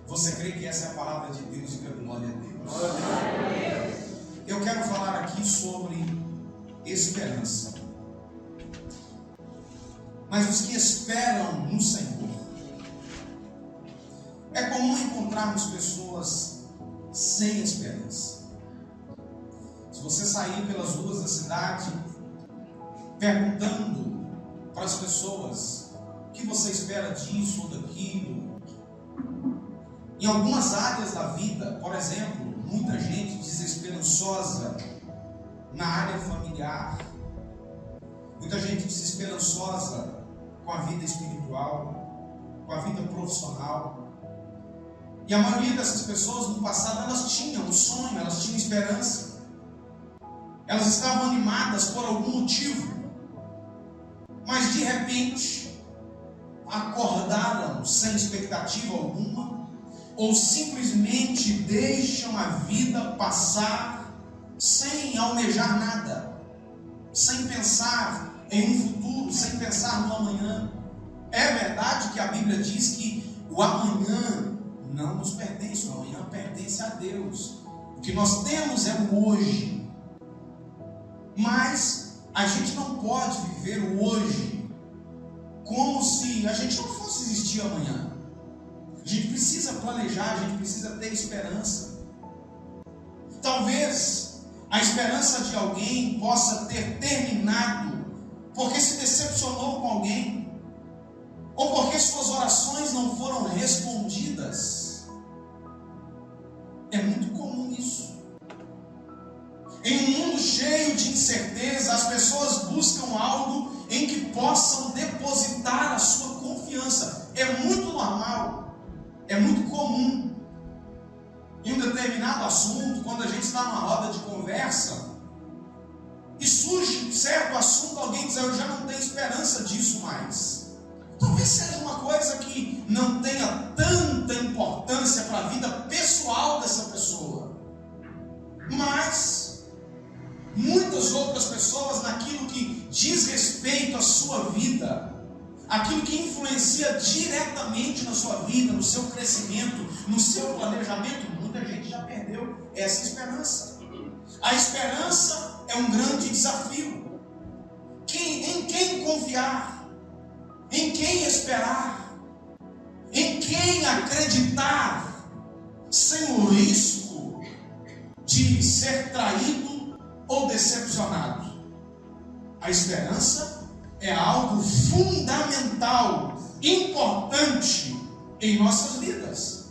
Você crê que essa é a palavra de Deus? Diga glória a Deus. Eu quero falar aqui sobre esperança. Mas os que esperam no Senhor, é comum encontrarmos pessoas sem esperança. Se você sair pelas ruas da cidade perguntando para as pessoas o que você espera disso ou daquilo, em algumas áreas da vida, por exemplo, muita gente desesperançosa na área familiar, muita gente desesperançosa com a vida espiritual, com a vida profissional. E a maioria dessas pessoas no passado, elas tinham um sonho, elas tinham esperança. Elas estavam animadas por algum motivo. Mas de repente, acordaram sem expectativa alguma, ou simplesmente deixam a vida passar sem almejar nada, sem pensar em um futuro, sem pensar no amanhã. É verdade que a Bíblia diz que o amanhã não nos pertence, o amanhã pertence a Deus. O que nós temos é o hoje. Mas a gente não pode viver o hoje como se a gente não fosse existir amanhã. A gente precisa planejar, a gente precisa ter esperança. Talvez a esperança de alguém possa ter terminado porque se decepcionou com alguém, ou porque suas orações não foram respondidas. É muito comum isso. Em um mundo cheio de incerteza, as pessoas buscam algo em que possam depositar a sua confiança. É muito normal, é muito comum. Em um determinado assunto, quando a gente está numa roda de conversa, e surge certo assunto, alguém diz: eu já não tenho esperança disso mais. Talvez seja uma coisa que não tenha tanta importância para a vida pessoal dessa pessoa, mas muitas outras pessoas, naquilo que diz respeito à sua vida, aquilo que influencia diretamente na sua vida, no seu crescimento, no seu planejamento, muita gente já perdeu essa esperança. A esperança é um grande desafio. Em quem confiar? Em quem esperar? Em quem acreditar sem o risco de ser traído ou decepcionado? A esperança é algo fundamental, importante em nossas vidas.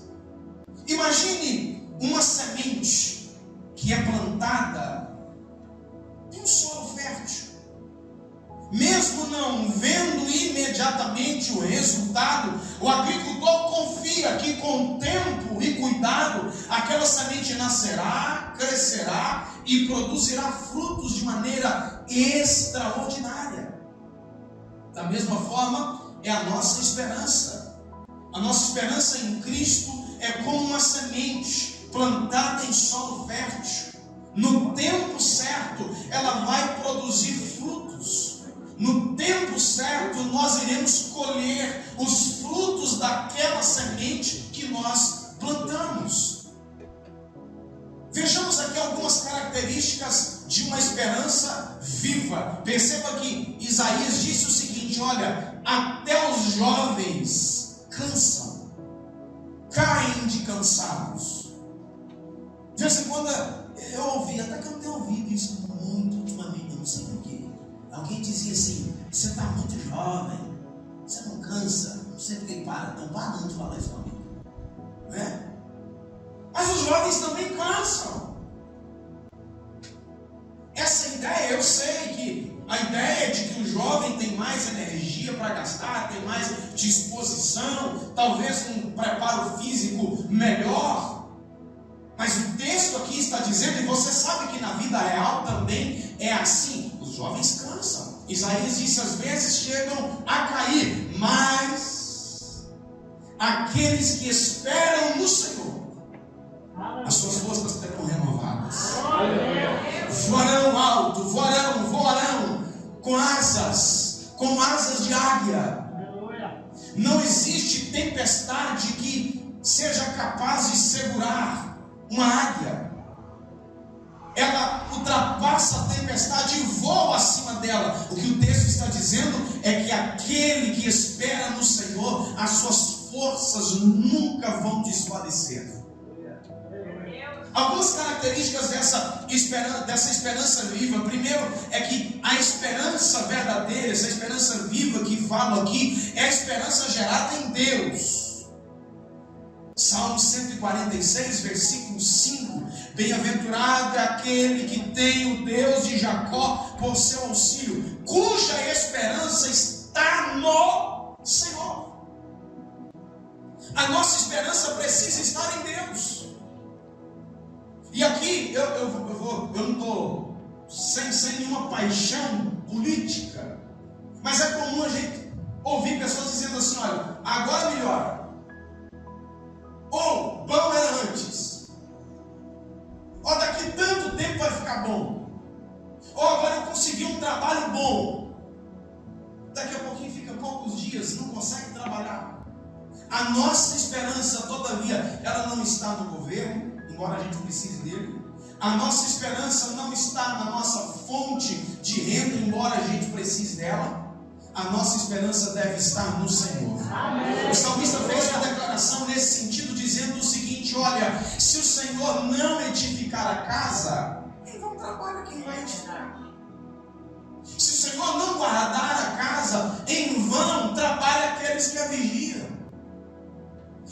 Imagine uma semente que é plantada em um solo fértil. Mesmo não vendo imediatamente o resultado, o agricultor confia que com tempo e cuidado, aquela semente nascerá, crescerá e produzirá frutos de maneira extraordinária. Da mesma forma, é a nossa esperança. A nossa esperança em Cristo é como uma semente plantada em solo fértil. No tempo certo, ela vai produzir frutos. No tempo certo, nós iremos colher os frutos daquela semente que nós plantamos. Vejamos aqui algumas características de uma esperança viva. Perceba que Isaías disse o seguinte: olha, até os jovens cansam, caem de cansados. De vez em quando eu ouvi, até que eu tenho ouvido isso muito ultimamente, eu não sei porquê. Alguém dizia assim: você está muito jovem, você não cansa. Não sei porque para, estão parando de falar isso comigo, não é? Mas os jovens também cansam. Essa ideia, eu sei que a ideia de que o jovem tem mais energia para gastar, tem mais disposição, talvez um preparo físico melhor. Mas o texto aqui está dizendo, e você sabe que na vida real também é assim: os jovens cansam. Isaías disse: às vezes chegam a cair, mas aqueles que esperam no Senhor, as suas forças serão renovadas. Voarão alto, voarão com asas de águia. Não existe tempestade que seja capaz de segurar uma águia. Ela ultrapassa a tempestade e voa acima dela. O que o texto está dizendo é que aquele que espera no Senhor, as suas forças nunca vão desfalecer. Algumas características dessa esperança viva. Primeiro é que a esperança verdadeira, essa esperança viva que falo aqui, é a esperança gerada em Deus. Salmo 146, versículo 5: bem-aventurado é aquele que tem o Deus de Jacó por seu auxílio, cuja esperança está no Senhor. A nossa esperança precisa estar em Deus. E aqui eu não estou sem nenhuma paixão política, mas é comum a gente ouvir pessoas dizendo assim: olha, agora melhora, ou bom era antes, ou daqui tanto tempo vai ficar bom, ou agora eu consegui um trabalho bom, daqui a pouquinho fica poucos dias, não consegue trabalhar. A nossa esperança, todavia, ela não está no governo, embora a gente precise dele. A nossa esperança não está na nossa fonte de renda, embora a gente precise dela. A nossa esperança deve estar no Senhor. Amém. O salmista fez uma declaração nesse sentido, dizendo o seguinte: olha, se o Senhor não edificar a casa, em vão trabalha quem vai edificar. Se o Senhor não guardar a casa, em vão trabalha aqueles que a vigiam.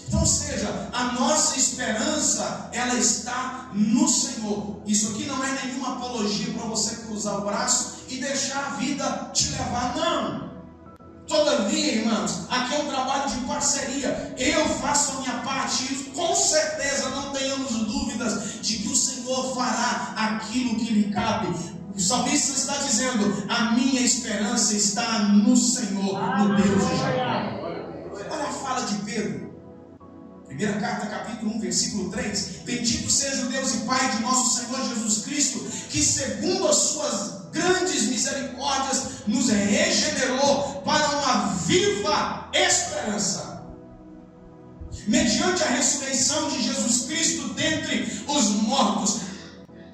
Então, ou seja, a nossa esperança, ela está no Senhor. Isso aqui não é nenhuma apologia para você cruzar o braço e deixar a vida te levar, não. Todavia, irmãos, aqui é um trabalho de parceria. Eu faço a minha parte e com certeza não tenhamos dúvidas de que o Senhor fará aquilo que lhe cabe. O salmista está dizendo: a minha esperança está no Senhor, no Deus de Jacó. Olha a fala de Pedro. Primeira carta, capítulo 1, versículo 3: bendito seja o Deus e Pai de nosso Senhor Jesus Cristo, que segundo as suas grandes misericórdias nos regenerou para uma viva esperança, mediante a ressurreição de Jesus Cristo dentre os mortos.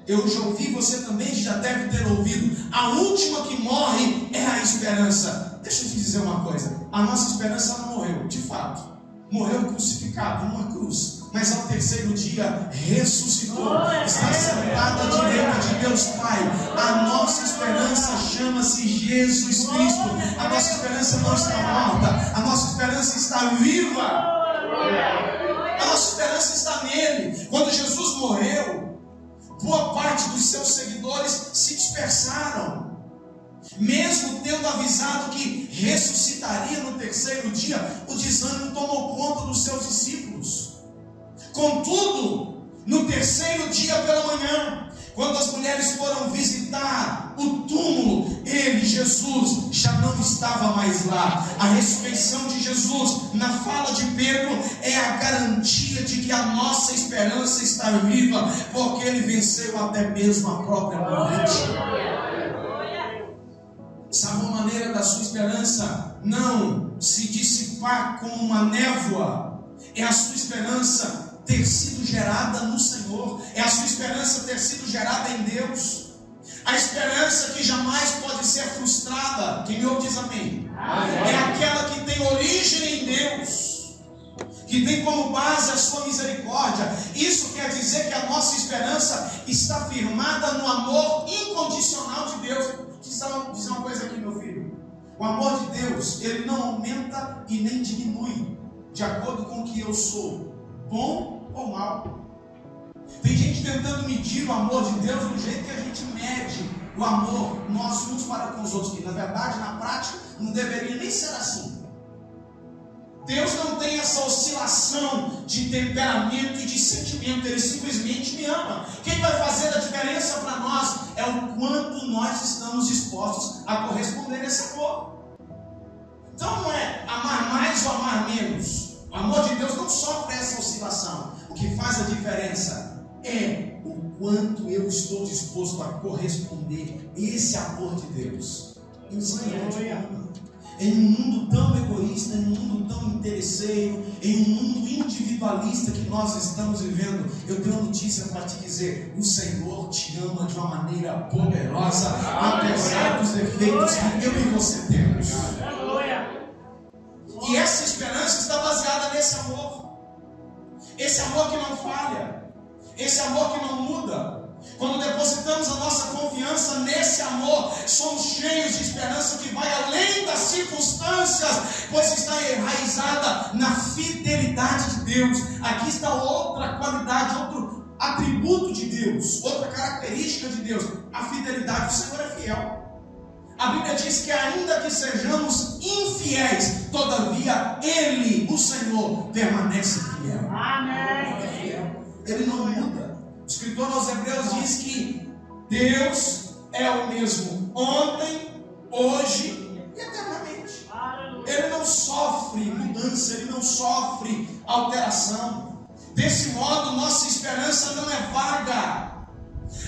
Eu já ouvi, você também já deve ter ouvido: a última que morre é a esperança. Deixa eu te dizer uma coisa: a nossa esperança não morreu, de fato. Morreu crucificado numa cruz, mas ao terceiro dia ressuscitou, está sentado à direita de Deus Pai. A nossa esperança chama-se Jesus Cristo. A nossa esperança não está morta, a nossa esperança está viva. A nossa esperança está nele. Quando Jesus morreu, boa parte dos seus seguidores se dispersaram. Mesmo tendo avisado que ressuscitaria no terceiro dia, o desânimo tomou conta dos seus discípulos. Contudo, no terceiro dia pela manhã, quando as mulheres foram visitar o túmulo, ele, Jesus, já não estava mais lá. A ressurreição de Jesus, na fala de Pedro, é a garantia de que a nossa esperança está viva, porque ele venceu até mesmo a própria morte. Sabe uma maneira da sua esperança não se dissipar como uma névoa? É a sua esperança ter sido gerada no Senhor. É a sua esperança ter sido gerada em Deus. A esperança que jamais pode ser frustrada. Quem me ouve diz amém. Amém. É aquela que tem origem em Deus, que tem como base a sua misericórdia. Isso quer dizer que a nossa esperança está firmada no amor incondicional de Deus. Dizer uma coisa aqui, meu filho: o amor de Deus, ele não aumenta e nem diminui de acordo com o que eu sou, bom ou mal. Tem gente tentando medir o amor de Deus do jeito que a gente mede o amor nós uns para com os outros, que na verdade, na prática, não deveria nem ser assim. Deus não tem essa oscilação de temperamento e de sentimento. Ele simplesmente me ama. Quem vai fazer a diferença para nós é o quanto nós estamos dispostos a corresponder a esse amor. Então não é amar mais ou amar menos. O amor de Deus não sofre essa oscilação. O que faz a diferença é o quanto eu estou disposto a corresponder esse amor de Deus. E o Senhor te ama. Em um mundo tão egoísta, em um mundo tão interesseiro, em um mundo individualista que nós estamos vivendo, eu tenho uma notícia para te dizer: o Senhor te ama de uma maneira poderosa, apesar dos defeitos que eu e você temos. E essa esperança está baseada nesse amor. Esse amor que não falha, esse amor que não muda. Quando depositamos a nossa confiança nesse amor, somos cheios de esperança que vai além das circunstâncias, pois está enraizada na fidelidade de Deus. Aqui está outra qualidade, outro atributo de Deus, outra característica de Deus: a fidelidade. O Senhor é fiel. A Bíblia diz que ainda que sejamos infiéis, todavia Ele, o Senhor, permanece fiel. Amém. Ele não muda. O escritor aos Hebreus diz que Deus é o mesmo ontem, hoje e eternamente. Ele não sofre mudança, Ele não sofre alteração. Desse modo, nossa esperança não é vaga.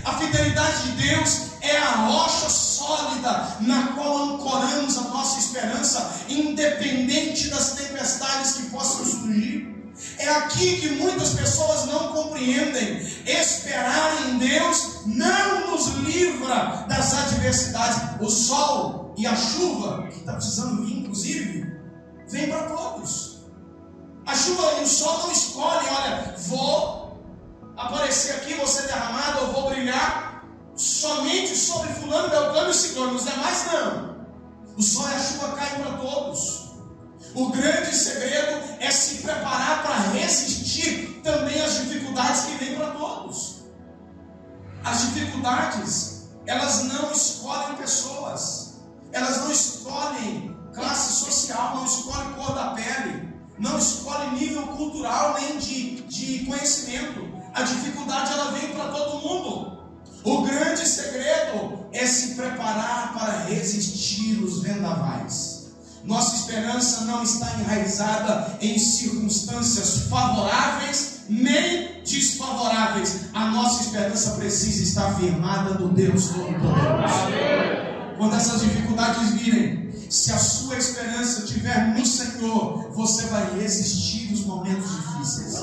A fidelidade de Deus é a rocha sólida na qual ancoramos a nossa esperança, independente das tempestades que possam surgir. É aqui que muitas pessoas não compreendem. Esperar em Deus não nos livra das adversidades. O sol e a chuva, que está precisando vir, inclusive, vem para todos. A chuva e o sol não escolhem: olha, vou aparecer aqui, vou ser derramado, eu vou brilhar somente sobre fulano, beltrano e ciclano. Os demais não. O sol e a chuva caem para todos. O grande segredo é se preparar para resistir também às dificuldades que vêm para todos. As dificuldades, elas não escolhem pessoas, elas não escolhem classe social, não escolhem cor da pele, não escolhem nível cultural nem de conhecimento. A dificuldade, ela vem para todo mundo. O grande segredo é se preparar para resistir os vendavais. Nossa esperança não está enraizada em circunstâncias favoráveis nem desfavoráveis. A nossa esperança precisa estar firmada no Deus Todo-Poderoso. Quando essas dificuldades virem, se a sua esperança estiver no Senhor, você vai resistir os momentos difíceis.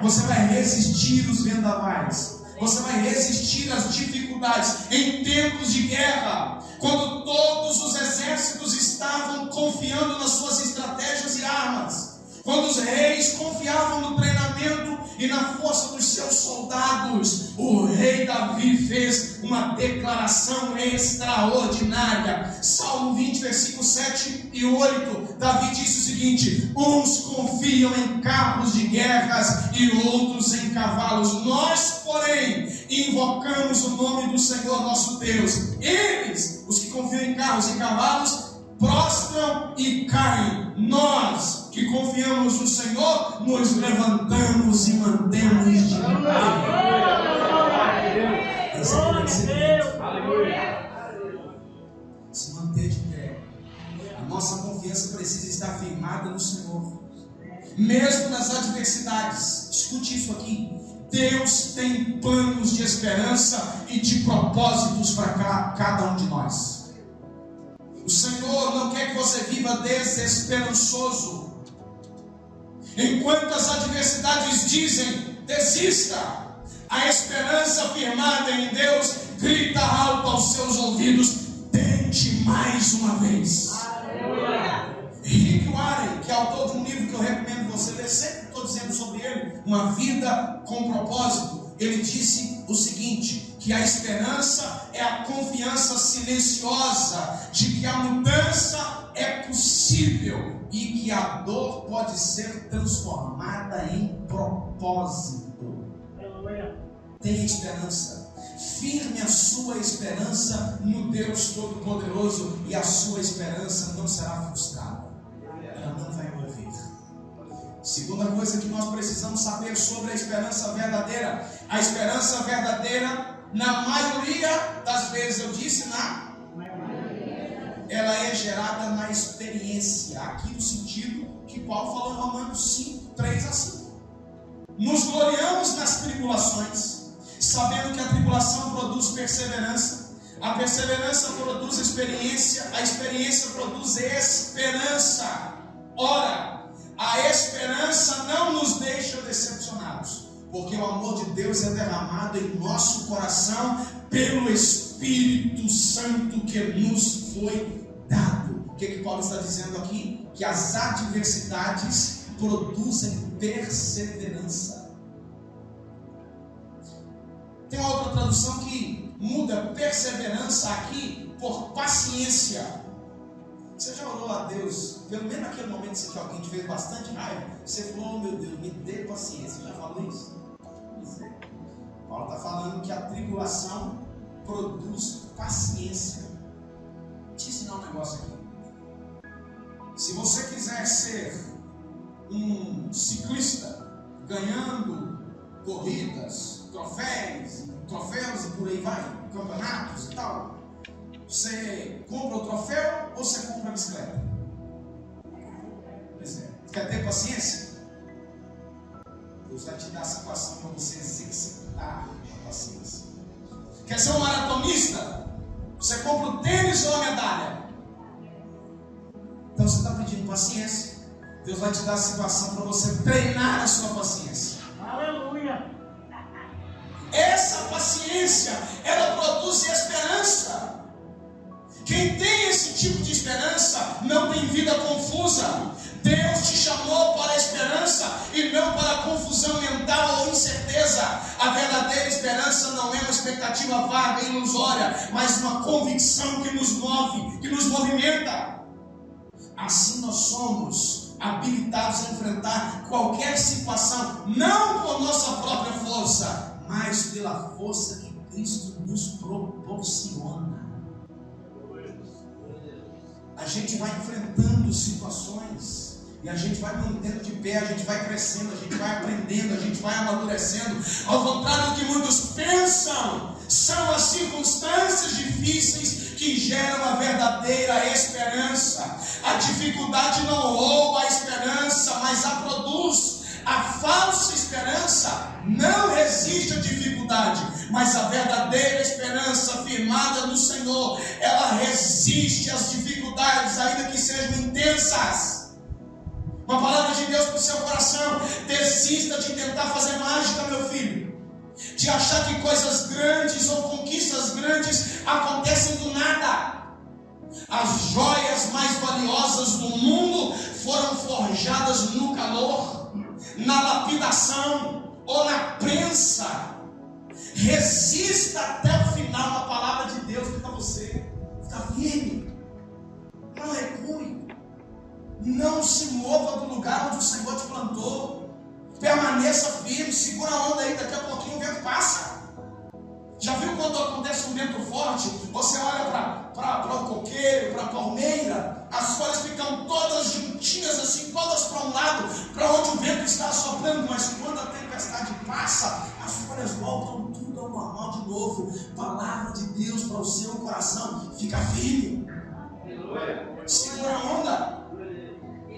Você vai resistir os vendavais. Você vai resistir às dificuldades em tempos de guerra, quando todos os exércitos estavam confiando nas suas estratégias e armas, quando os reis confiavam no treinamento e na força dos seus soldados. O rei Davi fez uma declaração extraordinária. Salmo 20, versículos 7 e 8. Davi disse o seguinte: uns confiam em carros de guerras e outros em cavalos. Nós, porém, invocamos o nome do Senhor nosso Deus. Eles, os que confiam em carros e cavalos, prostram e caem. Nós, que confiamos no Senhor, nos levantamos e mantemos de pé. Se manter de pé. A nossa confiança precisa estar firmada no Senhor, mesmo nas adversidades. Escute isso aqui: Deus tem planos de esperança e de propósitos para cada um de nós. O Senhor não quer que você viva desesperançoso. Enquanto as adversidades dizem desista, a esperança firmada em Deus grita alto aos seus ouvidos: tente mais uma vez. Rick Warren, que é autor de um livro que eu recomendo você ler, sempre estou dizendo sobre ele, Uma Vida com Propósito. Ele disse o seguinte: que a esperança é a confiança silenciosa de que a mudança é possível e que a dor pode ser transformada em propósito. Tenha esperança. Firme a sua esperança no Deus Todo-Poderoso e a sua esperança não será frustrada. Ela não vai morrer. Segunda coisa que nós precisamos saber sobre a esperança verdadeira: a esperança verdadeira, na maioria das vezes, eu disse ela é gerada na experiência, aqui no sentido que Paulo falou em Romanos 5, 3 a 5. Nos gloriamos nas tribulações, sabendo que a tribulação produz perseverança, A perseverança produz experiência, a experiência produz esperança. Ora, a esperança não nos deixa decepcionados, porque o amor de Deus é derramado em nosso coração pelo Espírito Santo que nos foi dado. O que Paulo está dizendo aqui? Que as adversidades produzem perseverança. Tem uma outra tradução que muda perseverança aqui por paciência. Você já orou a Deus, pelo menos naquele momento que alguém te fez bastante raiva, você falou: oh meu Deus, me dê paciência. Já falou isso? Paulo está falando que a tribulação produz paciência. Deixa eu ensinar um negócio aqui. Se você quiser ser um ciclista ganhando corridas, troféus e por aí vai, campeonatos e tal, você compra o troféu ou você compra a bicicleta? Quer ter paciência? Deus vai te dar a situação para você exercitar a paciência. Quer ser um maratonista? Você compra o tênis ou a medalha? Então você está pedindo paciência. Deus vai te dar a situação para você treinar a sua paciência. Aleluia! Essa paciência, ela produz esperança. Quem tem esse tipo de esperança não tem vida confusa. Deus te chamou para a esperança e não para a confusão mental ou incerteza. A verdadeira esperança não é uma expectativa vaga e ilusória, mas uma convicção que nos move, que nos movimenta. Assim nós somos habilitados a enfrentar qualquer situação, não por nossa própria força, mas pela força que Cristo nos proporciona. A gente vai enfrentando situações e a gente vai mantendo de pé, a gente vai crescendo, a gente vai aprendendo, a gente vai amadurecendo. Ao contrário do que muitos pensam, são as circunstâncias difíceis que geram a verdadeira esperança. A dificuldade não rouba a esperança, mas a produz. A falsa esperança não resiste à dificuldade, mas a verdadeira esperança firmada no Senhor, ela resiste às dificuldades, ainda que sejam intensas. Uma palavra de Deus para o seu coração: desista de tentar fazer mágica, meu filho, de achar que coisas grandes ou conquistas grandes acontecem do nada. As joias mais valiosas do mundo foram forjadas no calor, na lapidação ou na prensa. Resista até o final. A palavra de Deus para você: fica firme, não recue, não se mova do lugar onde o Senhor te plantou, permaneça firme, segura a onda aí, daqui a pouquinho o vento passa. Já viu quando acontece um vento forte, você olha para o coqueiro, para a palmeira, as folhas ficam todas juntinhas assim, todas para um lado, para onde o vento está soprando, mas quando a tempestade passa, as folhas voltam tudo ao normal de novo. Palavra de Deus para o seu coração: fica firme, segura a onda.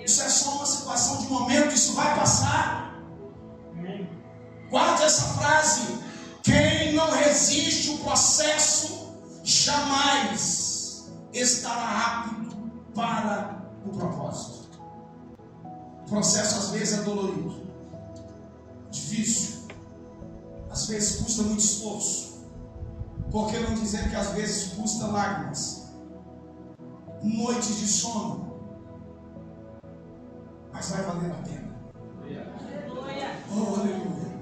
Isso é só uma situação de momento, isso vai passar. Guarde essa frase: quem não resiste o processo jamais estará apto para o propósito. O processo às vezes é dolorido, difícil, às vezes custa muito esforço. Por que não dizer que às vezes custa lágrimas, noites de sono, mas vai valer a pena. Oh, aleluia.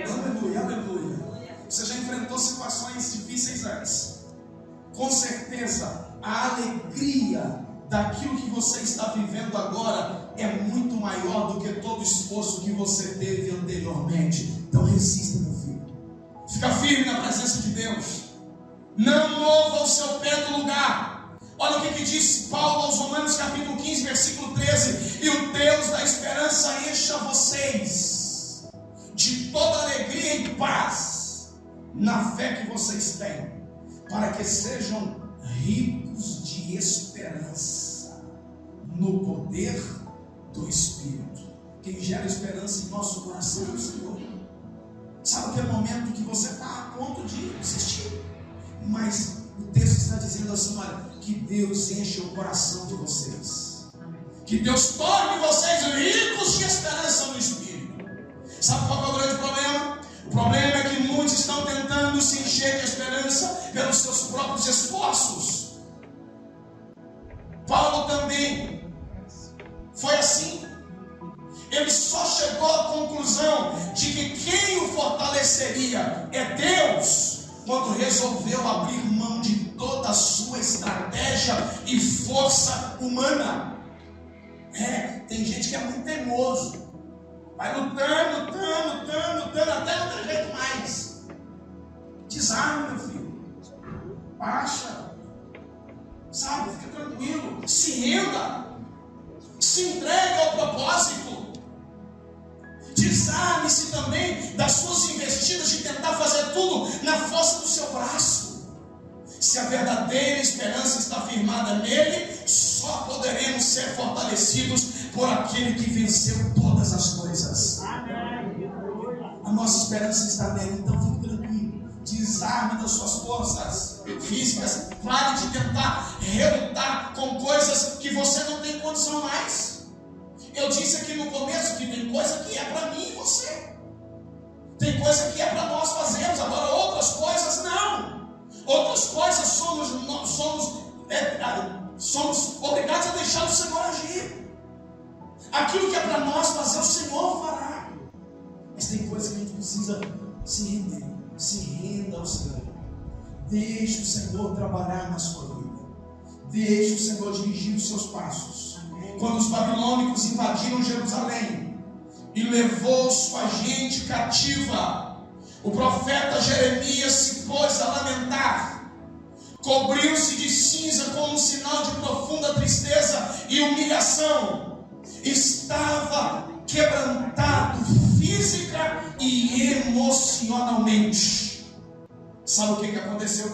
Aleluia, aleluia. Você já enfrentou situações difíceis antes. Com certeza, a alegria daquilo que você está vivendo agora é muito maior do que todo o esforço que você teve anteriormente. Então resista, meu filho. Fica firme na presença de Deus. Não mova o seu pé do lugar. Olha o que diz Paulo aos Romanos capítulo 15, versículo 13: e o Deus da esperança encha vocês de toda alegria e paz na fé que vocês têm, para que sejam ricos de esperança no poder do Espírito. Quem gera esperança em nosso coração é o Senhor. Sabe aquele momento que você está a ponto de desistir, mas O texto está dizendo assim: olha, que Deus enche o coração de vocês, que Deus torne vocês ricos de esperança no Espírito. Sabe qual é o grande problema? O problema é que muitos estão tentando se encher de esperança pelos seus próprios esforços. Paulo também foi assim. Ele só chegou à conclusão de que quem o fortaleceria é Deus, quando resolveu abrir mão de toda a sua estratégia e força humana. Tem gente que é muito teimoso, vai lutando, até não ter jeito mais. Desarme, meu filho, baixa, sabe, fica tranquilo, se renda, se entregue ao propósito. Desarme-se também das suas investidas de tentar fazer tudo na força do seu braço. Se a verdadeira esperança está firmada nele, só poderemos ser fortalecidos por aquele que venceu todas as coisas. A nossa esperança está nele, então fique tranquilo. Desarme das suas forças físicas. Pare de tentar relutar com coisas que você não tem condição mais. Eu disse aqui no começo que tem coisa que é para mim e você. Tem coisa que é para nós fazermos. Agora outras coisas não. Outras coisas somos obrigados a deixar o Senhor agir. Aquilo que é para nós fazer, o Senhor fará. Mas tem coisa que a gente precisa se render. Se renda ao Senhor. Deixe o Senhor trabalhar na sua vida. Deixe o Senhor dirigir os seus passos. Quando os babilônicos invadiram Jerusalém e levou sua gente cativa, o profeta Jeremias se pôs a lamentar, cobriu-se de cinza como um sinal de profunda tristeza e humilhação. Estava quebrantado física e emocionalmente. Sabe o que aconteceu?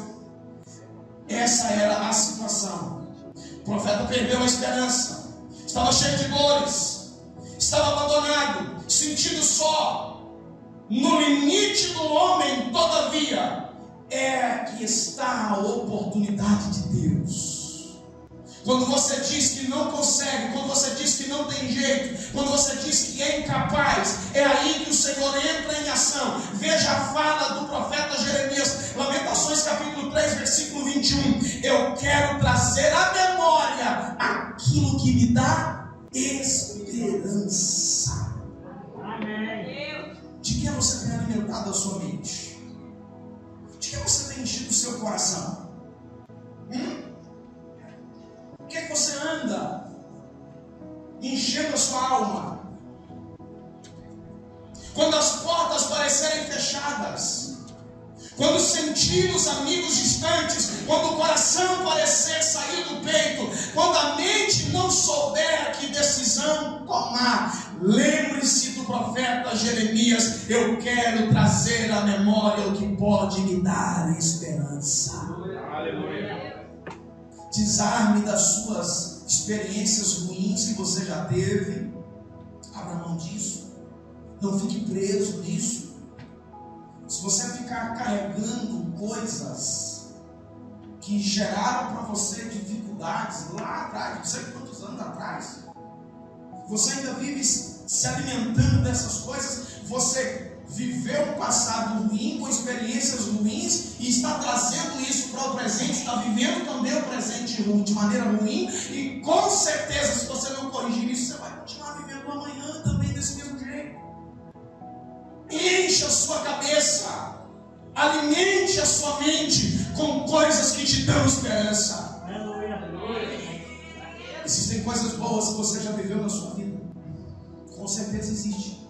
Essa era a situação. O profeta perdeu a esperança. Estava cheio de dores, estava abandonado, sentido só. No limite do homem, todavia, é que está a oportunidade de Deus. Quando você diz que não consegue, quando você diz que não tem jeito, quando você diz que é incapaz, é aí que o Senhor entra em ação. Veja a fala do profeta Jeremias, Lamentações capítulo 3, versículo 21. Eu quero trazer à memória aquilo que me dá esperança. Amém. De que você tem alimentado a sua mente? De que você tem enchido o seu coração? O que você anda enchendo a sua alma? Quando as portas parecerem fechadas, quando sentir os amigos distantes, quando o coração parecer sair do peito, quando a mente não souber que decisão tomar, lembre-se do profeta Jeremias. Eu quero trazer à memória o que pode me dar esperança. Aleluia. Desarme das suas experiências ruins que você já teve. Abra mão disso. Não fique preso nisso. Se você ficar carregando coisas que geraram para você dificuldades lá atrás, não sei quantos anos atrás, você ainda vive se alimentando dessas coisas, você viveu um passado ruim, com experiências ruins, e está trazendo isso para o presente, está vivendo também o presente ruim, de maneira ruim, e com certeza, se você não corrigir isso, você vai continuar vivendo o amanhã também desse mesmo jeito. Encha a sua cabeça, alimente a sua mente com coisas que te dão esperança. Existem coisas boas que você já viveu na sua vida, com certeza existe.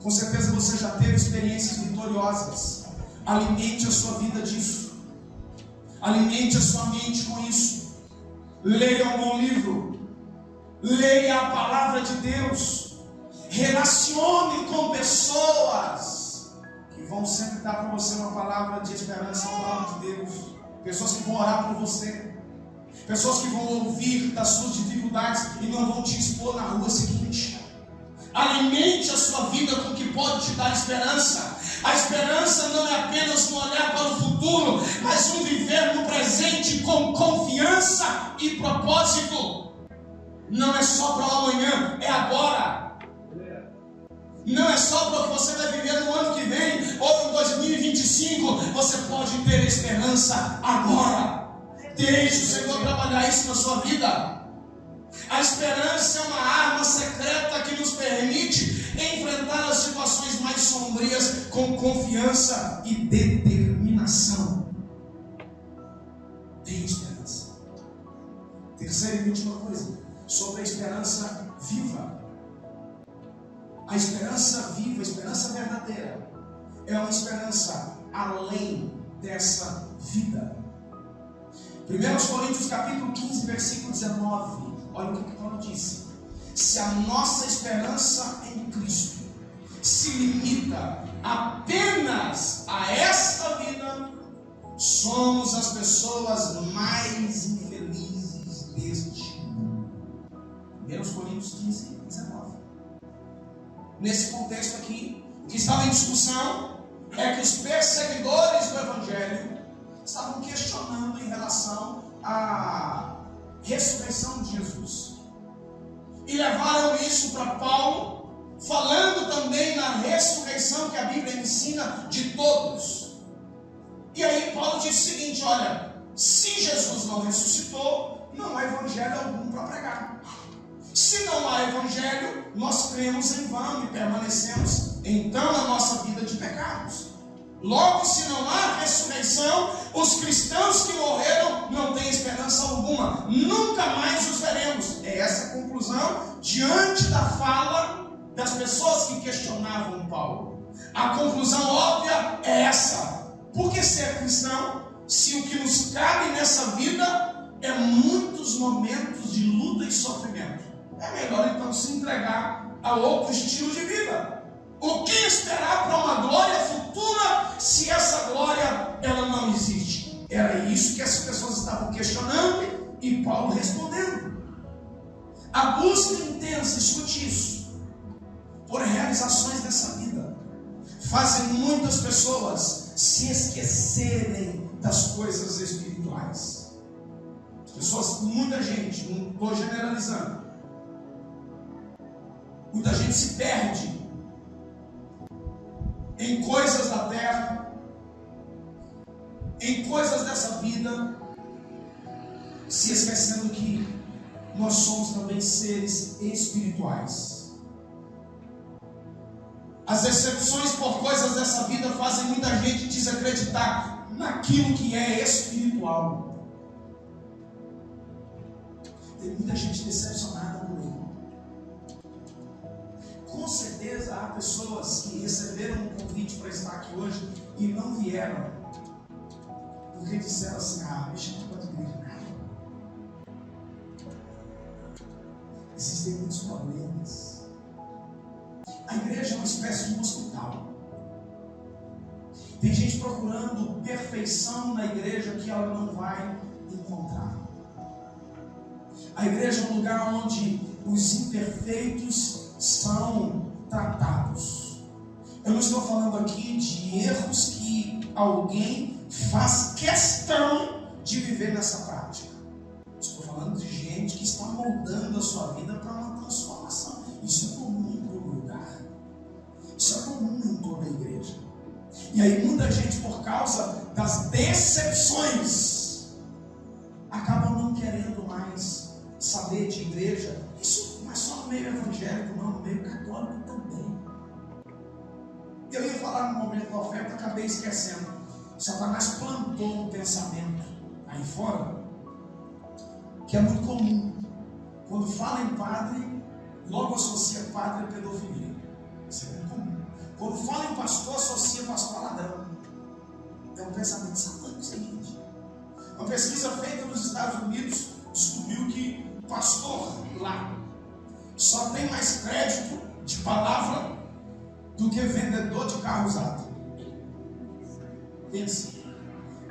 Com certeza você já teve experiências vitoriosas. Alimente a sua vida disso. Alimente a sua mente com isso. Leia um bom livro. Leia a palavra de Deus. Relacione com pessoas que vão sempre dar para você uma palavra de esperança, uma palavra de Deus. Pessoas que vão orar por você. Pessoas que vão ouvir das suas dificuldades e não vão te expor na rua seguinte. Alimente a sua vida com o que pode te dar esperança. A esperança não é apenas um olhar para o futuro, mas um viver no presente com confiança e propósito. Não é só para o amanhã, é agora. Não é só para o que você vai viver no ano que vem ou em 2025. Você pode ter esperança agora. Deixe o Senhor trabalhar isso na sua vida. A esperança é uma arma secreta que nos permite enfrentar as situações mais sombrias com confiança e determinação. Tenha esperança. Terceira e última coisa, sobre a esperança viva. A esperança viva, a esperança verdadeira, é uma esperança além dessa vida. 1 Coríntios capítulo 15, versículo 19. Olha o que Paulo disse: se a nossa esperança em Cristo se limita apenas a esta vida, somos as pessoas mais infelizes deste mundo. 1 Coríntios 15, 19. Nesse contexto aqui, o que estava em discussão é que os perseguidores do Evangelho estavam questionando em relação à ressurreição de Jesus. E levaram isso para Paulo, falando também na ressurreição que a Bíblia ensina de todos. E aí Paulo diz o seguinte: olha, se Jesus não ressuscitou, não há evangelho algum para pregar. Se não há evangelho, nós cremos em vão e permanecemos então na nossa vida de pecados. Logo, se não há ressurreição, os cristãos que morreram não têm esperança alguma, nunca mais os veremos. É essa a conclusão diante da fala das pessoas que questionavam Paulo. A conclusão óbvia é essa: por que ser cristão, se o que nos cabe nessa vida é muitos momentos de luta e sofrimento? É melhor então se entregar a outro estilo de vida. O que esperar para uma glória futura se essa glória ela não existe? Era isso que as pessoas estavam questionando e Paulo respondendo. A busca intensa, escute isso, por realizações dessa vida fazem muitas pessoas se esquecerem das coisas espirituais. As pessoas, muita gente, não estou generalizando, muita gente se perde em coisas da terra, em coisas dessa vida, se esquecendo que nós somos também seres espirituais. As decepções por coisas dessa vida fazem muita gente desacreditar naquilo que é espiritual. Tem muita gente decepcionada por ele. Com certeza há pessoas que receberam um convite para estar aqui hoje e não vieram, porque disseram assim: bicho, não pode igreja nada. Existem muitos problemas. A igreja é uma espécie de um hospital. Tem gente procurando perfeição na igreja que ela não vai encontrar. A igreja é um lugar onde os imperfeitos são tratados. Eu não estou falando aqui de erros que alguém faz questão de viver nessa prática. Estou falando de gente que está moldando a sua vida para uma transformação. Isso é comum em todo lugar. Isso é comum em toda a igreja. E aí muita gente, por causa das decepções, acaba não querendo mais saber de igreja. Isso não é só no meio evangélico, não, no meio católico também. Eu ia falar no momento da oferta, acabei esquecendo. Satanás plantou um pensamento aí fora, que é muito comum. Quando fala em padre, logo associa padre a pedofilia. Isso é muito comum. Quando fala em pastor, associa pastor a ladrão. É um pensamento satânico, seguinte. Uma pesquisa feita nos Estados Unidos descobriu que pastor lá só tem mais crédito de palavra do que vendedor de carro usado. Pensa,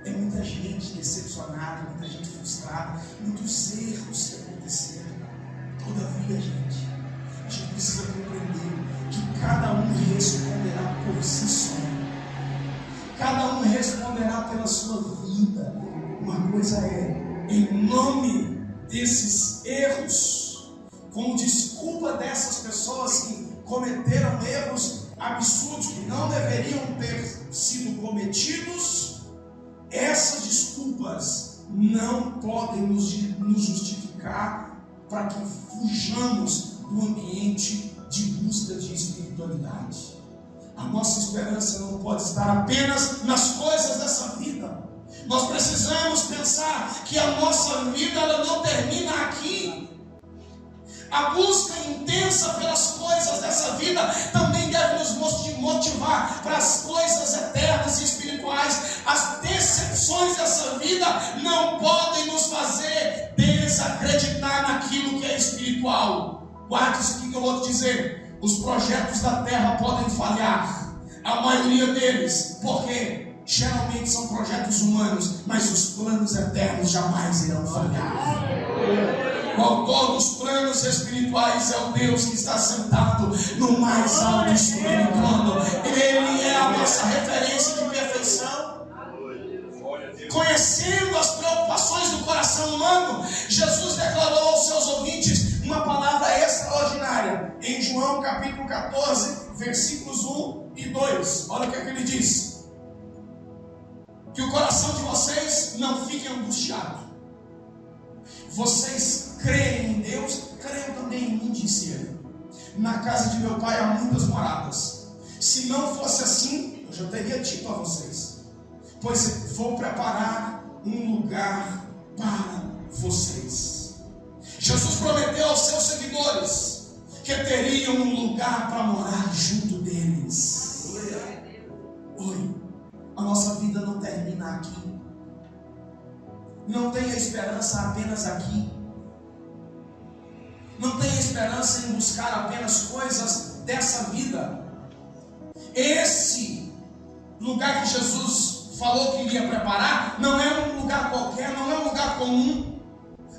é muita gente decepcionada, muita gente frustrada, muitos erros que aconteceram. Todavia, a gente precisa compreender que cada um responderá por si só. cada um responderá pela sua vida. Uma coisa é, em nome desses erros, como desculpa dessas pessoas que cometeram erros absurdos que não deveriam ter sido cometidos, essas desculpas não podem nos justificar para que fujamos do ambiente de busca de espiritualidade. A nossa esperança não pode estar apenas nas coisas dessa vida. Nós precisamos pensar que a nossa vida ela não termina aqui. A busca intensa pelas coisas dessa vida também deve nos motivar para as coisas eternas e espirituais. As decepções dessa vida não podem nos fazer desacreditar naquilo que é espiritual. Guarde isso que eu vou te dizer. Os projetos da terra podem falhar, a maioria deles, porque geralmente são projetos humanos, mas os planos eternos jamais irão falhar. O autor dos planos espirituais é o Deus que está sentado no mais alto e sublime trono. Ele é a nossa referência de perfeição. Conhecendo as preocupações do coração humano, Jesus declarou aos seus ouvintes uma palavra extraordinária em João capítulo 14, versículos 1 e 2. Olha o que é que ele diz: que o coração de vocês não fique angustiado. Vocês creem em Deus, creiam também em mim, disse ele. Na casa de meu pai há muitas moradas. Se não fosse assim, eu já teria dito a vocês, pois vou preparar um lugar para vocês. Jesus prometeu aos seus seguidores que teriam um lugar para morar junto deles. Oi, a nossa vida não termina aqui. Não tenha esperança apenas aqui. Não tenha esperança em buscar apenas coisas dessa vida. Esse lugar que Jesus falou que iria preparar não é um lugar qualquer, não é um lugar comum.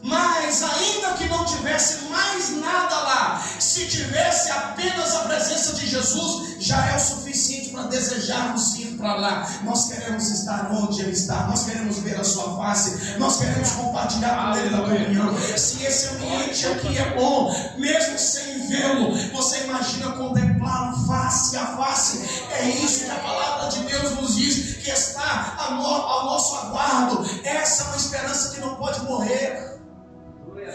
Mas ainda que não tivesse mais nada lá, se tivesse apenas a presença de Jesus, já é o suficiente para desejarmos ir para lá. Nós queremos estar onde Ele está, nós queremos ver a sua face, nós queremos compartilhar com Ele da comunhão. Se esse ambiente aqui é bom, mesmo sem vê-lo, você imagina contemplá-lo face a face. É isso que a palavra de Deus nos diz, que está ao nosso aguardo. Essa é uma esperança que não pode morrer.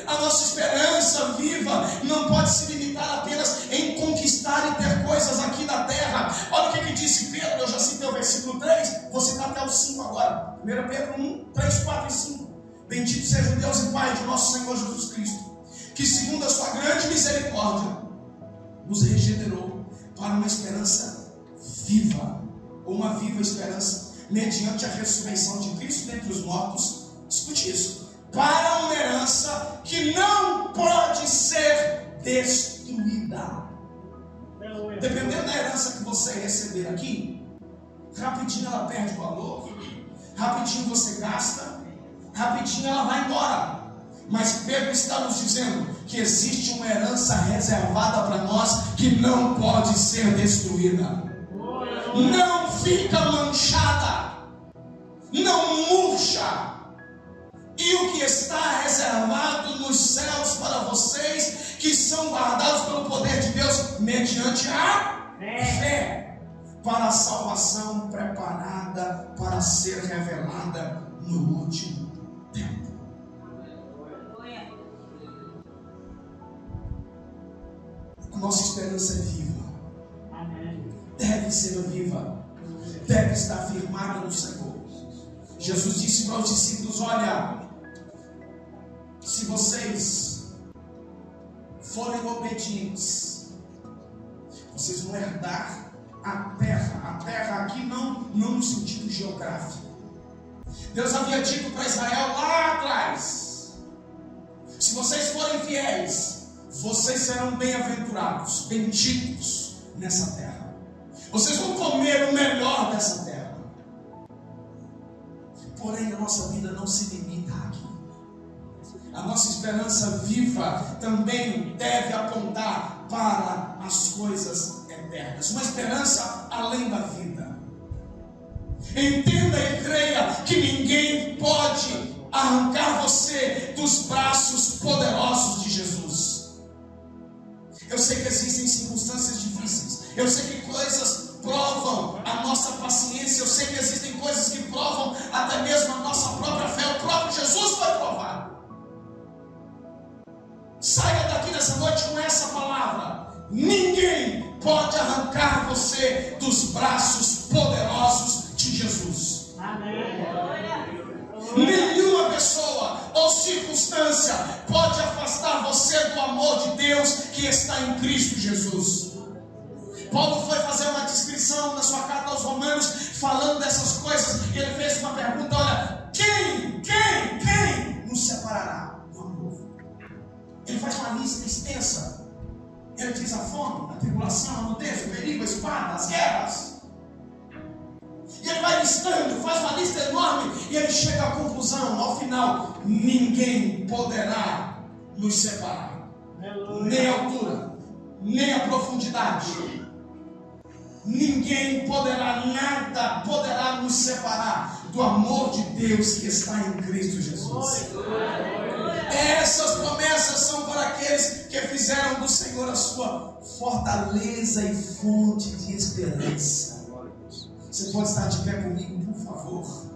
A nossa esperança viva não pode se limitar apenas em conquistar e ter coisas aqui na terra. Olha o que disse Pedro, eu já citei o versículo 3, vou citar até o 5 agora. 1 Pedro 1, 3, 4 e 5. Bendito seja o Deus e Pai de nosso Senhor Jesus Cristo, que segundo a sua grande misericórdia nos regenerou para uma esperança viva, ou uma viva esperança, mediante a ressurreição de Cristo dentre os mortos. Escute isso: para uma herança que não pode ser destruída. Dependendo da herança que você receber aqui, rapidinho ela perde valor, rapidinho você gasta, rapidinho ela vai embora. Mas Pedro está nos dizendo que existe uma herança reservada para nós que não pode ser destruída. Não fica manchada, não murcha. E o que está reservado nos céus para vocês, que são guardados pelo poder de Deus, mediante a fé, para a salvação preparada para ser revelada no último tempo. A nossa esperança é viva, deve ser viva, deve estar firmada no Senhor. Jesus disse para os discípulos: olha, se vocês forem obedientes, vocês vão herdar a terra aqui não no sentido geográfico. Deus havia dito para Israel lá atrás: se vocês forem fiéis, vocês serão bem-aventurados, benditos nessa terra. Vocês vão comer o melhor dessa terra. Porém, a nossa vida não se limita aqui. A nossa esperança viva também deve apontar para as coisas eternas. Uma esperança além da vida. Entenda e creia que ninguém pode arrancar você dos braços poderosos de Jesus. Eu sei que existem circunstâncias difíceis, eu sei que coisas provam a nossa paciência, eu sei que existem coisas que provam até mesmo a nossa própria fé. O próprio Jesus foi provado. Saia daqui nessa noite com essa palavra: ninguém pode arrancar você dos braços poderosos de Jesus. Amém. Nenhuma pessoa ou circunstância pode afastar você do amor de Deus que está em Cristo Jesus. Paulo foi fazer uma descrição na sua carta aos Romanos, falando dessas coisas, e ele fez uma pergunta: olha, quem nos separará do amor? Ele faz uma lista extensa. Ele diz: a fome, a tribulação, a nudez, o perigo, a espada, as guerras. E ele vai listando, faz uma lista enorme, e ele chega à conclusão, ao final: ninguém poderá nos separar. Nem a altura, nem a profundidade. Ninguém poderá, nada poderá nos separar do amor de Deus que está em Cristo Jesus. Essas promessas são para aqueles que fizeram do Senhor a sua fortaleza e fonte de esperança. Você pode estar de pé comigo, por favor?